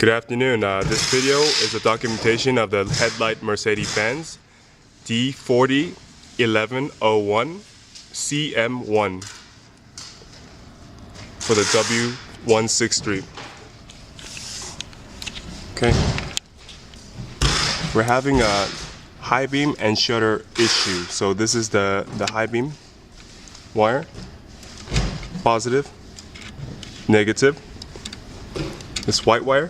Good afternoon. This video is a documentation of the headlight Mercedes-Benz D40 1101 CM1 for the W163. Okay. We're having a high beam and shutter issue. So this is the high beam wire. Positive, negative. This white wire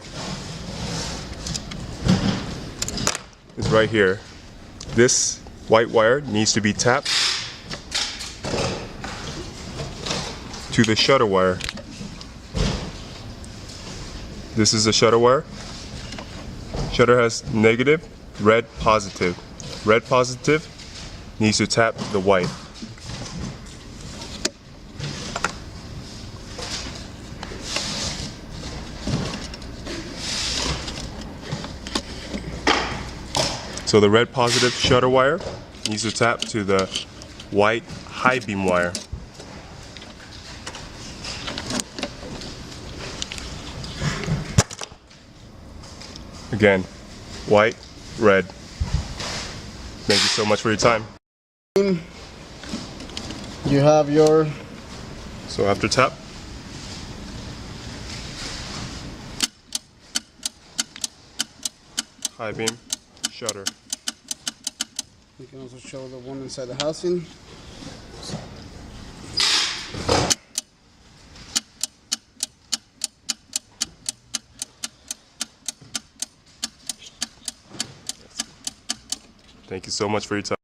is right here. This white wire needs to be tapped to the shutter wire. This is the shutter wire. Shutter has negative, red, positive. Red positive needs to tap the white. So the red positive shutter wire needs to tap to the white high beam wire. Again, white, red. Thank you so much for your time. You have your... So after tap, high beam, shutter. You can also show the one inside the housing. Thank you so much for your time.